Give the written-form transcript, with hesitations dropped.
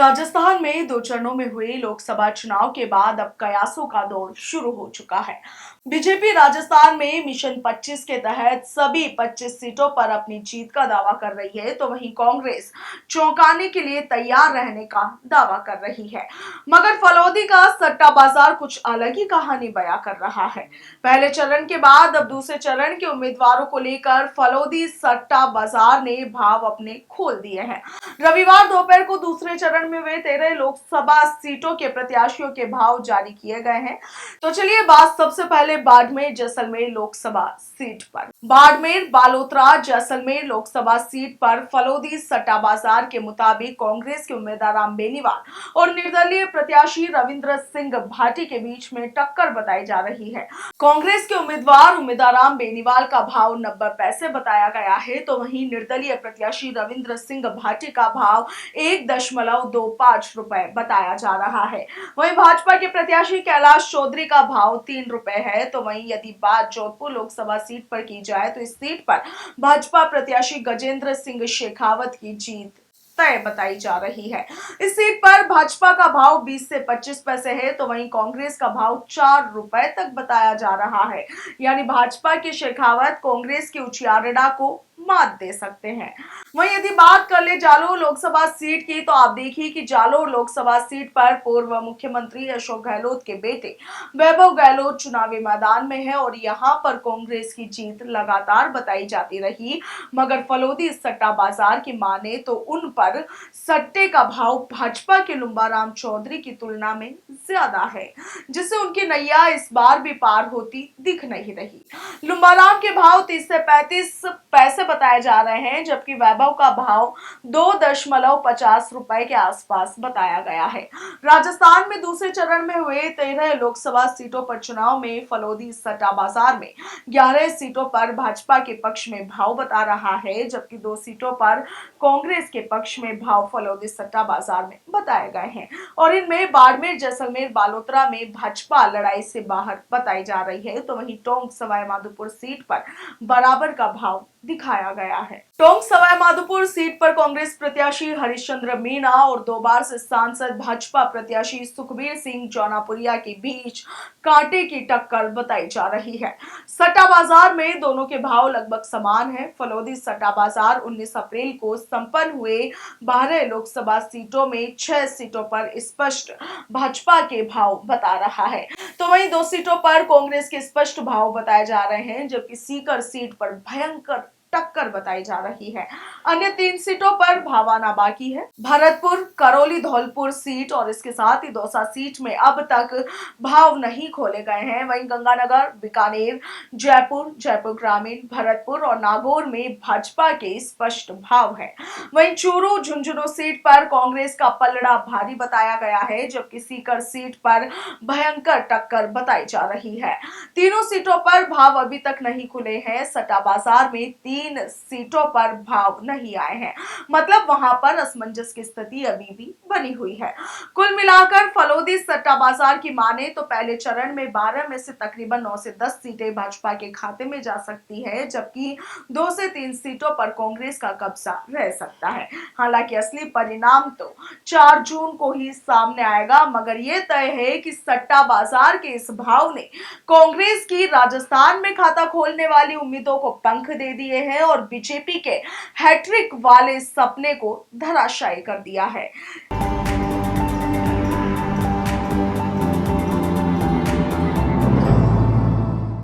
राजस्थान में 2 चरणों में हुए लोकसभा चुनाव के बाद अब कयासों का दौर शुरू हो चुका है। बीजेपी राजस्थान में मिशन 25 के तहत सभी 25 सीटों पर अपनी जीत का दावा कर रही है, तो वहीं कांग्रेस चौंकाने के लिए तैयार रहने का दावा कर रही है। मगर फलौदी का सट्टा बाजार कुछ अलग ही कहानी बयां कर रहा है। पहले चरण के बाद अब दूसरे चरण के उम्मीदवारों को लेकर फलौदी सट्टा बाजार ने भाव अपने खोल दिए हैं। रविवार दोपहर को दूसरे चरण में हुए 13 लोकसभा सीटों के प्रत्याशियों के भाव जारी किए गए हैं। तो चलिए बात सबसे पहले बाड़मेर जैसलमेर लोकसभा सीट पर। बाड़मेर बालोतरा जैसलमेर लोकसभा सीट पर फलौदी सट्टा बाजार के मुताबिक कांग्रेस के उम्मीदवार राम बेनीवाल और निर्दलीय प्रत्याशी रविंद्र सिंह भाटी के बीच में टक्कर बताई जा रही है। कांग्रेस के उम्मीदवार राम बेनीवाल का भाव 90 पैसे बताया गया है, तो वहीं निर्दलीय प्रत्याशी रविंद्र सिंह भाटी का भाव 1.25 रुपए बताया जा रहा है। वहीं भाजपा के प्रत्याशी कैलाश चौधरी का भाव 3 रुपए है। तो वहीं यदि बात जोधपुर लोकसभा सीट पर की जाए तो इस सीट पर भाजपा प्रत्याशी गजेंद्र सिंह शेखावत की जीत तय बताई जा रही है। इस सीट पर भाजपा का भाव 20 से 25 पैसे है, तो वहीं कांग्रेस का भाव 4 रुपए तक बताया जा रहा है। यानी भाजपा के शेखावत कांग्रेस के उचियारडा को मात दे सकते हैं। वहीं यदि बात कर ले जालोर लोकसभा सीट की, तो आप देखिए कि जालोर लोकसभा सीट पर पूर्व मुख्यमंत्री अशोक गहलोत के बेटे वैभव गहलोत चुनावी मैदान में है और यहां पर कांग्रेस की जीत लगातार बताई जाती रही। मगर फलौदी सट्टा बाजार की माने तो उन पर सट्टे का भाव भाजपा के लुम्बाराम चौधरी की तुलना में ज्यादा है, जिससे उनकी नैया इस बार भी पार होती दिख नहीं रही। लुम्बाराम के भाव 30 से 35 पैसे बताए जा रहे हैं, जबकि वैभव का भाव 2.50 रुपए के आसपास बताया गया है। राजस्थान में दूसरे चरण में हुए 13 लोकसभा सीटों पर चुनाव में फलौदी सट्टा बाजार में 11 सीटों पर भाजपा के पक्ष में भाव बता रहा है, जबकि 2 सीटों पर कांग्रेस के पक्ष में भाव फलौदी सट्टा बाजार में बताए गए हैं और इनमें बाड़मेर जैसलमेर बालोतरा में भाजपा लड़ाई से बाहर बताई जा रही है। तो वहीं टोंक सवाई माधोपुर सीट पर बराबर का भाव दिखाया गया है। टोंक सवाई माधोपुर सीट पर कांग्रेस प्रत्याशी हरिश्चंद्र मीणा और 2 बार से सांसद भाजपा प्रत्याशी सुखबीर सिंह जौनापुरिया के बीच कांटे की टक्कर बताई जा रही है। सट्टा बाजार में दोनों के भाव लगभग समान है। फलौदी सट्टा बाजार 19 अप्रैल को संपन्न हुए 12 लोकसभा सीटों में 6 सीटों पर स्पष्ट भाजपा के भाव बता रहा है, तो वहीं 2 सीटों पर कांग्रेस के स्पष्ट भाव बताए जा रहे हैं, जबकि सीकर सीट पर भयंकर टक्कर बताई जा रही है। अन्य 3 सीटों पर भावाना बाकी है। भरतपुर, करौली, धौलपुर सीट और इसके साथ ही दौसा सीट में अब तक भाव नहीं खोले गए हैं। वहीं गंगानगर, बीकानेर, जयपुर, जयपुर ग्रामीण, भरतपुर और नागौर में भाजपा के स्पष्ट भाव है। वहीं चूरू, झुंझुनू सीट पर कांग्रेस का पलड़ा भारी बताया गया है, जबकि सीकर सीट पर भयंकर टक्कर बताई जा रही है। तीनों सीटों पर भाव अभी तक नहीं खुले हैं। सट्टा बाजार में 3 सीटों पर भाव नहीं आए हैं, मतलब वहां पर असमंजस की स्थिति अभी भी बनी हुई है। कुल मिलाकर फलौदी सट्टा बाजार की माने तो पहले चरण में 12 में से तकरीबन 9 से 10 सीटें भाजपा के खाते में जा सकती है, जबकि 2 से 3 सीटों पर कांग्रेस का कब्जा रह सकता है। हालांकि असली परिणाम तो 4 जून को ही सामने आएगा, मगर यह तय है कि सट्टा बाजार के इस भाव ने कांग्रेस की राजस्थान में खाता खोलने वाली उम्मीदों को पंख दे दिए हैं और बीजेपी के हैट्रिक वाले सपने को धराशायी कर दिया है।